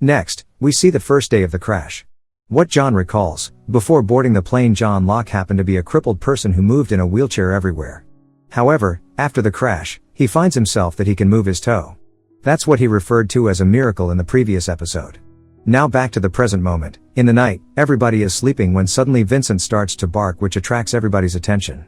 Next, we see the first day of the crash. What John recalls: before boarding the plane, John Locke happened to be a crippled person who moved in a wheelchair everywhere. However, after the crash, he finds himself that he can move his toe. That's what he referred to as a miracle in the previous episode. Now back to the present moment. In the night, everybody is sleeping when suddenly Vincent starts to bark, which attracts everybody's attention.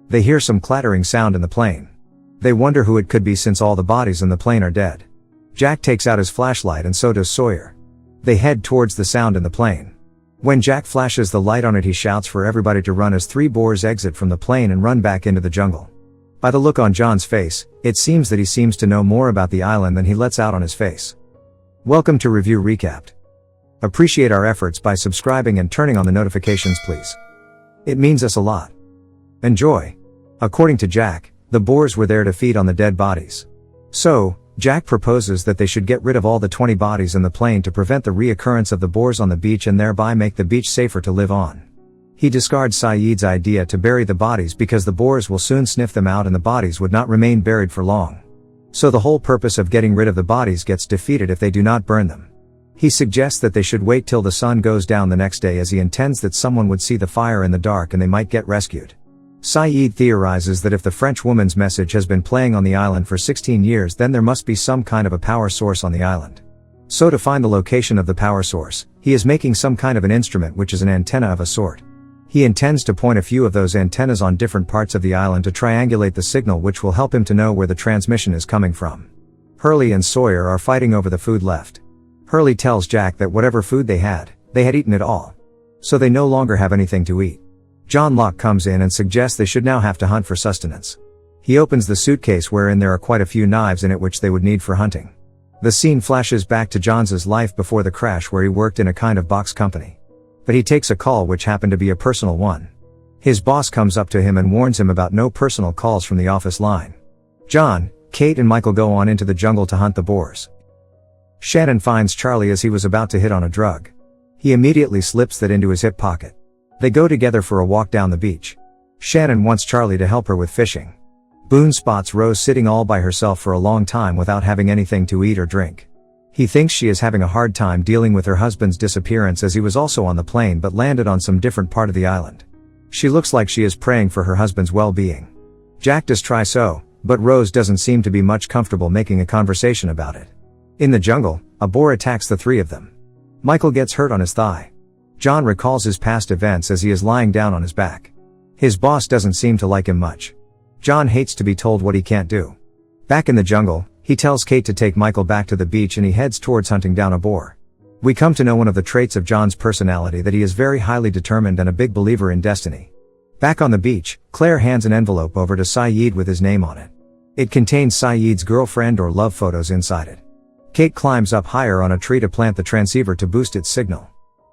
They hear some clattering sound in the plane. They wonder who it could be since all the bodies in the plane are dead. Jack takes out his flashlight and so does Sawyer. They head towards the sound in the plane. When Jack flashes the light on it, he shouts for everybody to run as 3 boars exit from the plane and run back into the jungle. By the look on John's face, it seems that he seems to know more about the island than he lets out on his face. Welcome to Review Recapped. Appreciate our efforts by subscribing and turning on the notifications, please. It means us a lot. Enjoy. According to Jack, the boars were there to feed on the dead bodies. So, Jack proposes that they should get rid of all the 20 bodies in the plane to prevent the reoccurrence of the boars on the beach and thereby make the beach safer to live on. He discards Saeed's idea to bury the bodies because the boars will soon sniff them out and the bodies would not remain buried for long. So the whole purpose of getting rid of the bodies gets defeated if they do not burn them. He suggests that they should wait till the sun goes down the next day, as he intends that someone would see the fire in the dark and they might get rescued. Saeed theorizes that if the French woman's message has been playing on the island for 16 years, then there must be some kind of a power source on the island. So to find the location of the power source, he is making some kind of an instrument, which is an antenna of a sort. He intends to point a few of those antennas on different parts of the island to triangulate the signal, which will help him to know where the transmission is coming from. Hurley and Sawyer are fighting over the food left. Hurley tells Jack that whatever food they had eaten it all. So they no longer have anything to eat. John Locke comes in and suggests they should now have to hunt for sustenance. He opens the suitcase wherein there are quite a few knives in it which they would need for hunting. The scene flashes back to John's life before the crash, where he worked in a kind of box company. But he takes a call which happened to be a personal one. His boss comes up to him and warns him about no personal calls from the office line. John, Kate and Michael go on into the jungle to hunt the boars. Shannon finds Charlie as he was about to hit on a drug. He immediately slips that into his hip pocket. They go together for a walk down the beach. Shannon wants Charlie to help her with fishing. Boone spots Rose sitting all by herself for a long time without having anything to eat or drink. He thinks she is having a hard time dealing with her husband's disappearance, as he was also on the plane but landed on some different part of the island. She looks like she is praying for her husband's well-being. Jack does try so, but Rose doesn't seem to be much comfortable making a conversation about it. In the jungle, a boar attacks the 3 of them. Michael gets hurt on his thigh. John recalls his past events as he is lying down on his back. His boss doesn't seem to like him much. John hates to be told what he can't do. Back in the jungle, he tells Kate to take Michael back to the beach and he heads towards hunting down a boar. We come to know one of the traits of John's personality, that he is very highly determined and a big believer in destiny. Back on the beach, Claire hands an envelope over to Saeed with his name on it. It contains Saeed's girlfriend or love photos inside it. Kate climbs up higher on a tree to plant the transceiver to boost its signal.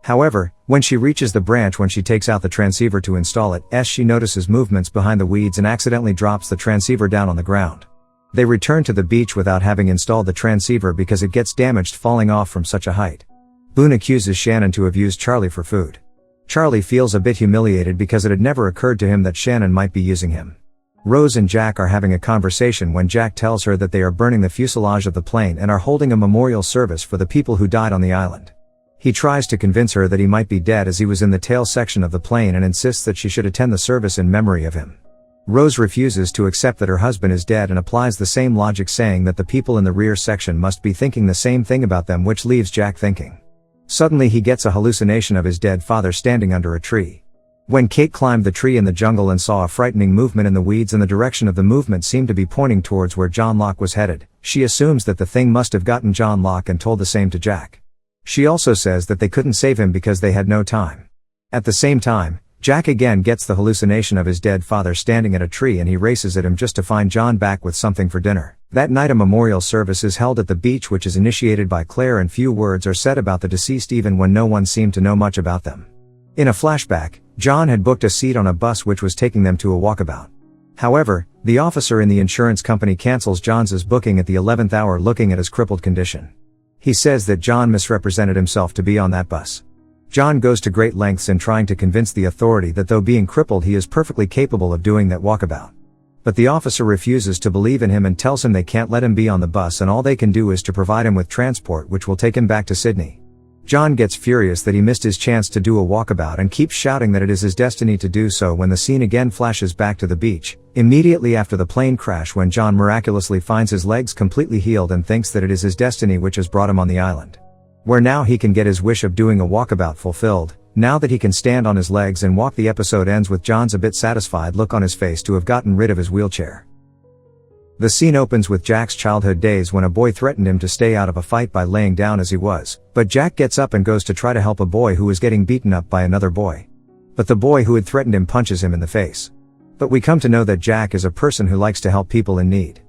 However, when she reaches the branch when she takes out the transceiver to install it, she notices movements behind the weeds and accidentally drops the transceiver down on the ground. They return to the beach without having installed the transceiver because it gets damaged falling off from such a height. Boone accuses Shannon to have used Charlie for food. Charlie feels a bit humiliated because it had never occurred to him that Shannon might be using him. Rose and Jack are having a conversation when Jack tells her that they are burning the fuselage of the plane and are holding a memorial service for the people who died on the island. He tries to convince her that he might be dead as he was in the tail section of the plane and insists that she should attend the service in memory of him. Rose refuses to accept that her husband is dead and applies the same logic, saying that the people in the rear section must be thinking the same thing about them, which leaves Jack thinking. Suddenly he gets a hallucination of his dead father standing under a tree. When Kate climbed the tree in the jungle and saw a frightening movement in the weeds and the direction of the movement seemed to be pointing towards where John Locke was headed, she assumes that the thing must have gotten John Locke and told the same to Jack. She also says that they couldn't save him because they had no time. At the same time, Jack again gets the hallucination of his dead father standing at a tree and he races at him just to find John back with something for dinner. That night a memorial service is held at the beach which is initiated by Claire, and few words are said about the deceased even when no one seemed to know much about them. In a flashback, John had booked a seat on a bus which was taking them to a walkabout. However, the officer in the insurance company cancels John's booking at the 11th hour, looking at his crippled condition. He says that John misrepresented himself to be on that bus. John goes to great lengths in trying to convince the authority that though being crippled he is perfectly capable of doing that walkabout. But the officer refuses to believe in him and tells him they can't let him be on the bus and all they can do is to provide him with transport which will take him back to Sydney. John gets furious that he missed his chance to do a walkabout and keeps shouting that it is his destiny to do so when the scene again flashes back to the beach, immediately after the plane crash when John miraculously finds his legs completely healed and thinks that it is his destiny which has brought him on the island. Where now he can get his wish of doing a walkabout fulfilled, now that he can stand on his legs and walk. The episode ends with John's a bit satisfied look on his face to have gotten rid of his wheelchair. The scene opens with Jack's childhood days when a boy threatened him to stay out of a fight by laying down as he was, but Jack gets up and goes to try to help a boy who is getting beaten up by another boy. But the boy who had threatened him punches him in the face. But we come to know that Jack is a person who likes to help people in need.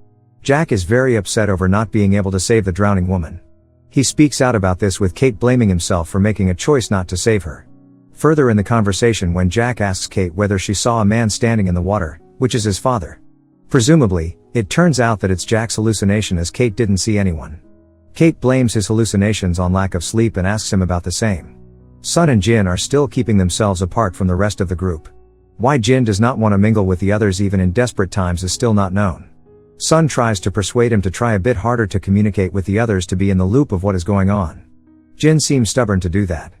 Jack is very upset over not being able to save the drowning woman. He speaks out about this with Kate blaming himself for making a choice not to save her. Further in the conversation when Jack asks Kate whether she saw a man standing in the water, which is his father. Presumably, it turns out that it's Jack's hallucination as Kate didn't see anyone. Kate blames his hallucinations on lack of sleep and asks him about the same. Sun and Jin are still keeping themselves apart from the rest of the group. Why Jin does not want to mingle with the others even in desperate times is still not known. Sun tries to persuade him to try a bit harder to communicate with the others to be in the loop of what is going on. Jin seems stubborn to do that.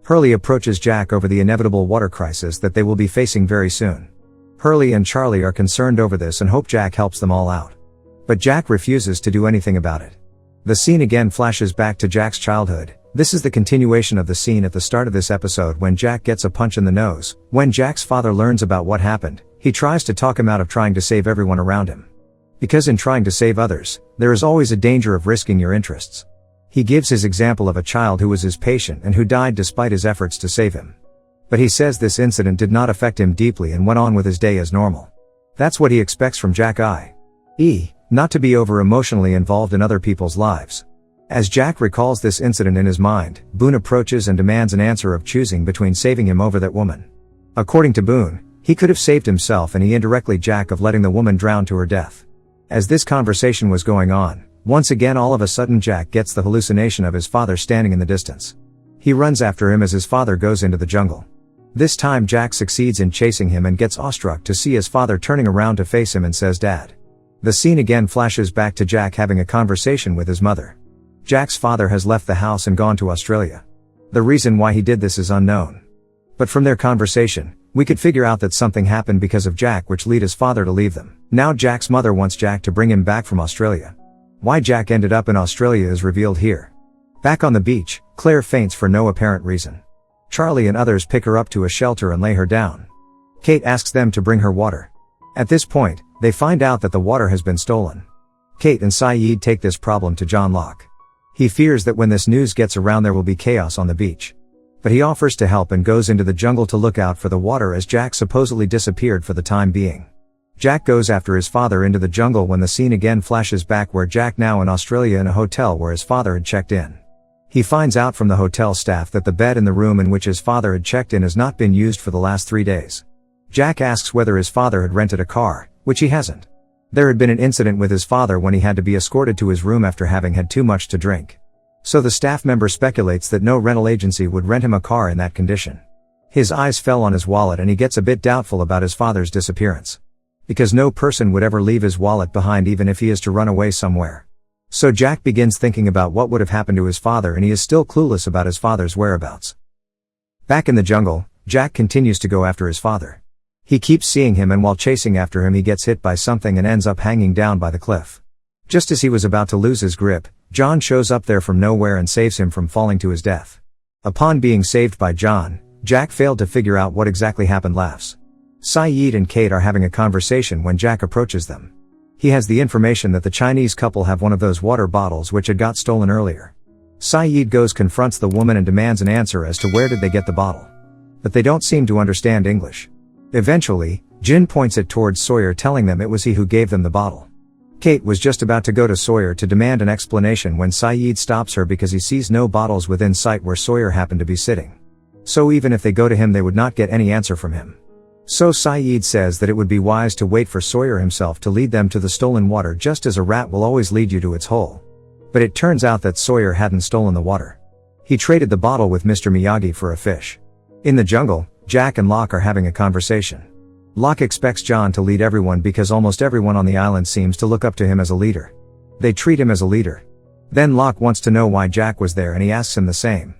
Hurley approaches Jack over the inevitable water crisis that they will be facing very soon. Hurley and Charlie are concerned over this and hope Jack helps them all out. But Jack refuses to do anything about it. The scene again flashes back to Jack's childhood. This is the continuation of the scene at the start of this episode when Jack gets a punch in the nose. When Jack's father learns about what happened, he tries to talk him out of trying to save everyone around him. Because in trying to save others, there is always a danger of risking your interests. He gives his example of a child who was his patient and who died despite his efforts to save him. But he says this incident did not affect him deeply and went on with his day as normal. That's what he expects from Jack i.e., not to be over-emotionally involved in other people's lives. As Jack recalls this incident in his mind, Boone approaches and demands an answer of choosing between saving him over that woman. According to Boone, he could have saved himself and he indirectly Jack of letting the woman drown to her death. As this conversation was going on, once again all of a sudden Jack gets the hallucination of his father standing in the distance. He runs after him as his father goes into the jungle. This time Jack succeeds in chasing him and gets awestruck to see his father turning around to face him and says Dad. The scene again flashes back to Jack having a conversation with his mother. Jack's father has left the house and gone to Australia. The reason why he did this is unknown. But from their conversation, we could figure out that something happened because of Jack which led his father to leave them. Now Jack's mother wants Jack to bring him back from Australia. Why Jack ended up in Australia is revealed here. Back on the beach, Claire faints for no apparent reason. Charlie and others pick her up to a shelter and lay her down. Kate asks them to bring her water. At this point, they find out that the water has been stolen. Kate and Saeed take this problem to John Locke. He fears that when this news gets around there will be chaos on the beach. But he offers to help and goes into the jungle to look out for the water as Jack supposedly disappeared for the time being. Jack goes after his father into the jungle when the scene again flashes back where Jack now in Australia in a hotel where his father had checked in. He finds out from the hotel staff that the bed in the room in which his father had checked in has not been used for the last 3 days. Jack asks whether his father had rented a car, which he hasn't. There had been an incident with his father when he had to be escorted to his room after having had too much to drink. So the staff member speculates that no rental agency would rent him a car in that condition. His eyes fell on his wallet and he gets a bit doubtful about his father's disappearance. Because no person would ever leave his wallet behind even if he is to run away somewhere. So Jack begins thinking about what would have happened to his father and he is still clueless about his father's whereabouts. Back in the jungle, Jack continues to go after his father. He keeps seeing him and while chasing after him he gets hit by something and ends up hanging down by the cliff. Just as he was about to lose his grip, John shows up there from nowhere and saves him from falling to his death. Upon being saved by John, Jack failed to figure out what exactly happened. Laughs. Saeed and Kate are having a conversation when Jack approaches them. He has the information that the Chinese couple have one of those water bottles which had got stolen earlier. Saeed confronts the woman and demands an answer as to where did they get the bottle. But they don't seem to understand English. Eventually, Jin points it towards Sawyer telling them it was he who gave them the bottle. Kate was just about to go to Sawyer to demand an explanation when Saeed stops her because he sees no bottles within sight where Sawyer happened to be sitting. So even if they go to him they would not get any answer from him. So Saeed says that it would be wise to wait for Sawyer himself to lead them to the stolen water just as a rat will always lead you to its hole. But it turns out that Sawyer hadn't stolen the water. He traded the bottle with Mr. Miyagi for a fish. In the jungle, Jack and Locke are having a conversation. Locke expects John to lead everyone because almost everyone on the island seems to look up to him as a leader. They treat him as a leader. Then Locke wants to know why Jack was there and he asks him the same.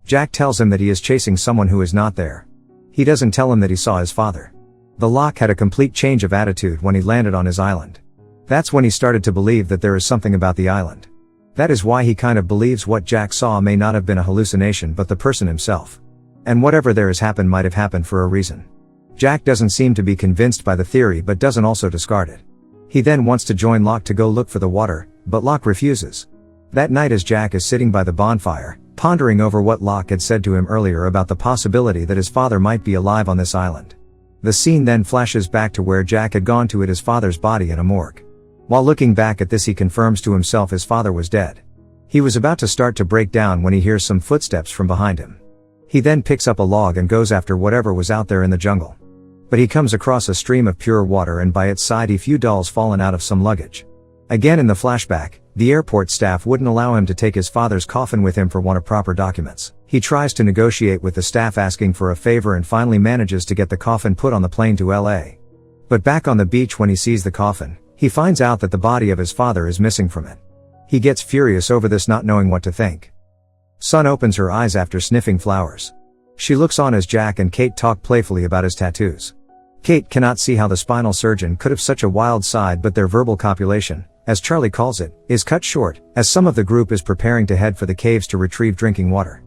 Jack tells him that he is chasing someone who is not there. He doesn't tell him that he saw his father. The Locke had a complete change of attitude when he landed on his island. That's when he started to believe that there is something about the island. That is why he kind of believes what Jack saw may not have been a hallucination but the person himself. And whatever there has happened might have happened for a reason. Jack doesn't seem to be convinced by the theory but doesn't also discard it. He then wants to join Locke to go look for the water, but Locke refuses. That night as Jack is sitting by the bonfire, pondering over what Locke had said to him earlier about the possibility that his father might be alive on this island. The scene then flashes back to where Jack had gone to hit his father's body in a morgue. While looking back at this he confirms to himself his father was dead. He was about to start to break down when he hears some footsteps from behind him. He then picks up a log and goes after whatever was out there in the jungle. But he comes across a stream of pure water and by its side a few dolls fallen out of some luggage. Again in the flashback, the airport staff wouldn't allow him to take his father's coffin with him for want of proper documents. He tries to negotiate with the staff asking for a favor and finally manages to get the coffin put on the plane to LA. But back on the beach when he sees the coffin, he finds out that the body of his father is missing from it. He gets furious over this, not knowing what to think. Sun opens her eyes after sniffing flowers. She looks on as Jack and Kate talk playfully about his tattoos. Kate cannot see how the spinal surgeon could have such a wild side, but their verbal copulation, as Charlie calls it, is cut short, as some of the group is preparing to head for the caves to retrieve drinking water.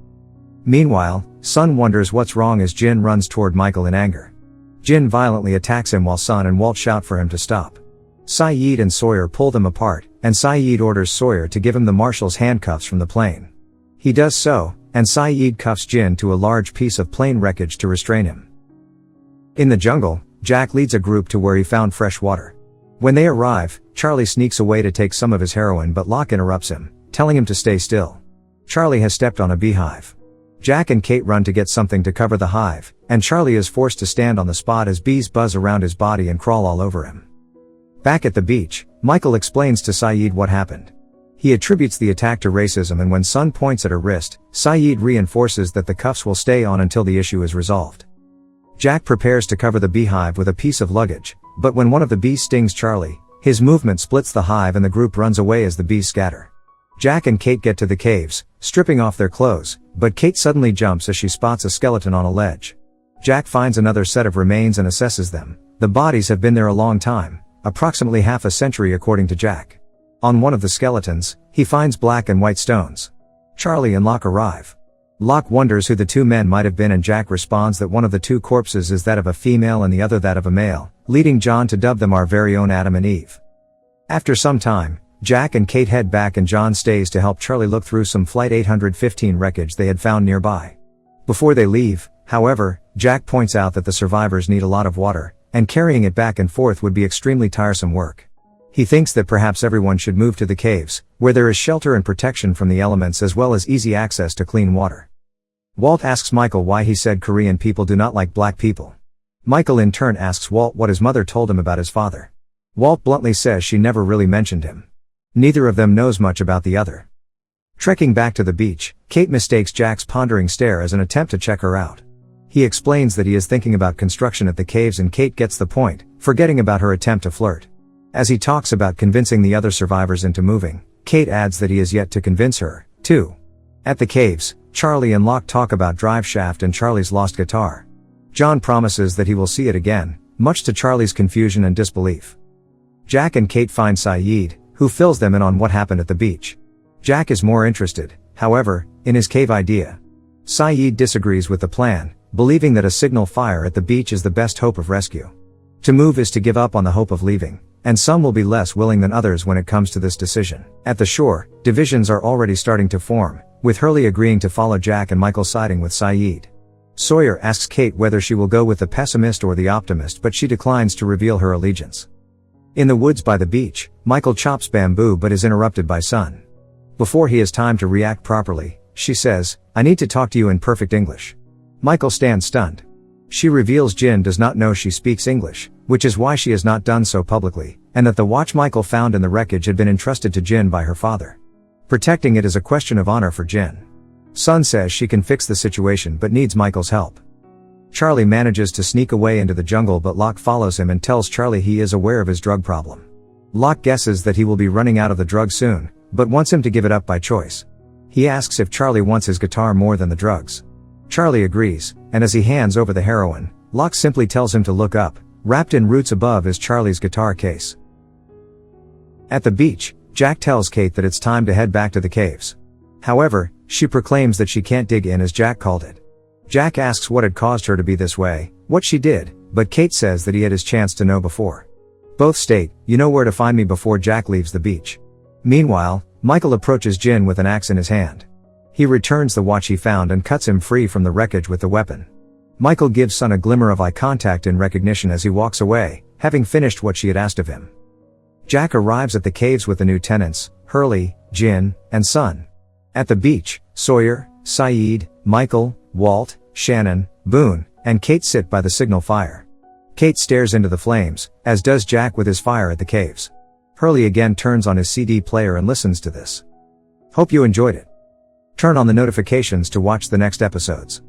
Meanwhile, Sun wonders what's wrong as Jin runs toward Michael in anger. Jin violently attacks him while Sun and Walt shout for him to stop. Sayid and Sawyer pull them apart, and Sayid orders Sawyer to give him the marshal's handcuffs from the plane. He does so, and Sayid cuffs Jin to a large piece of plane wreckage to restrain him. In the jungle, Jack leads a group to where he found fresh water. When they arrive, Charlie sneaks away to take some of his heroin but Locke interrupts him, telling him to stay still. Charlie has stepped on a beehive. Jack and Kate run to get something to cover the hive, and Charlie is forced to stand on the spot as bees buzz around his body and crawl all over him. Back at the beach, Michael explains to Sayid what happened. He attributes the attack to racism, and when Sun points at her wrist, Sayid reinforces that the cuffs will stay on until the issue is resolved. Jack prepares to cover the beehive with a piece of luggage, but when one of the bees stings Charlie, his movement splits the hive and the group runs away as the bees scatter. Jack and Kate get to the caves, stripping off their clothes, but Kate suddenly jumps as she spots a skeleton on a ledge. Jack finds another set of remains and assesses them. The bodies have been there a long time, approximately half a century according to Jack. On one of the skeletons, he finds black and white stones. Charlie and Locke arrive. Locke wonders who the two men might have been, and Jack responds that one of the two corpses is that of a female and the other that of a male, leading John to dub them our very own Adam and Eve. After some time, Jack and Kate head back and John stays to help Charlie look through some Flight 815 wreckage they had found nearby. Before they leave, however, Jack points out that the survivors need a lot of water, and carrying it back and forth would be extremely tiresome work. He thinks that perhaps everyone should move to the caves, where there is shelter and protection from the elements as well as easy access to clean water. Walt asks Michael why he said Korean people do not like black people. Michael in turn asks Walt what his mother told him about his father. Walt bluntly says she never really mentioned him. Neither of them knows much about the other. Trekking back to the beach, Kate mistakes Jack's pondering stare as an attempt to check her out. He explains that he is thinking about construction at the caves and Kate gets the point, forgetting about her attempt to flirt. As he talks about convincing the other survivors into moving, Kate adds that he is yet to convince her, too. At the caves, Charlie and Locke talk about Drive Shaft and Charlie's lost guitar. John promises that he will see it again, much to Charlie's confusion and disbelief. Jack and Kate find Sayid, who fills them in on what happened at the beach. Jack is more interested, however, in his cave idea. Sayid disagrees with the plan, believing that a signal fire at the beach is the best hope of rescue. To move is to give up on the hope of leaving, and some will be less willing than others when it comes to this decision. At the shore, divisions are already starting to form, with Hurley agreeing to follow Jack and Michael siding with Sayid. Sawyer asks Kate whether she will go with the pessimist or the optimist, but she declines to reveal her allegiance. In the woods by the beach, Michael chops bamboo but is interrupted by Sun. Before he has time to react properly, she says, "I need to talk to you in perfect English." Michael stands stunned. She reveals Jin does not know she speaks English, which is why she has not done so publicly, and that the watch Michael found in the wreckage had been entrusted to Jin by her father. Protecting it is a question of honor for Jin. Sun says she can fix the situation but needs Michael's help. Charlie manages to sneak away into the jungle, but Locke follows him and tells Charlie he is aware of his drug problem. Locke guesses that he will be running out of the drug soon, but wants him to give it up by choice. He asks if Charlie wants his guitar more than the drugs. Charlie agrees, and as he hands over the heroin, Locke simply tells him to look up. Wrapped in roots above is Charlie's guitar case. At the beach, Jack tells Kate that it's time to head back to the caves. However, she proclaims that she can't dig in, as Jack called it. Jack asks what had caused her to be this way, what she did, but Kate says that he had his chance to know before. Both state, "You know where to find me," before Jack leaves the beach. Meanwhile, Michael approaches Jin with an axe in his hand. He returns the watch he found and cuts him free from the wreckage with the weapon. Michael gives Sun a glimmer of eye contact in recognition as he walks away, having finished what she had asked of him. Jack arrives at the caves with the new tenants, Hurley, Jin, and Sun. At the beach, Sawyer, Saeed, Michael, Walt, Shannon, Boone, and Kate sit by the signal fire. Kate stares into the flames, as does Jack with his fire at the caves. Hurley again turns on his CD player and listens to this. Hope you enjoyed it. Turn on the notifications to watch the next episodes.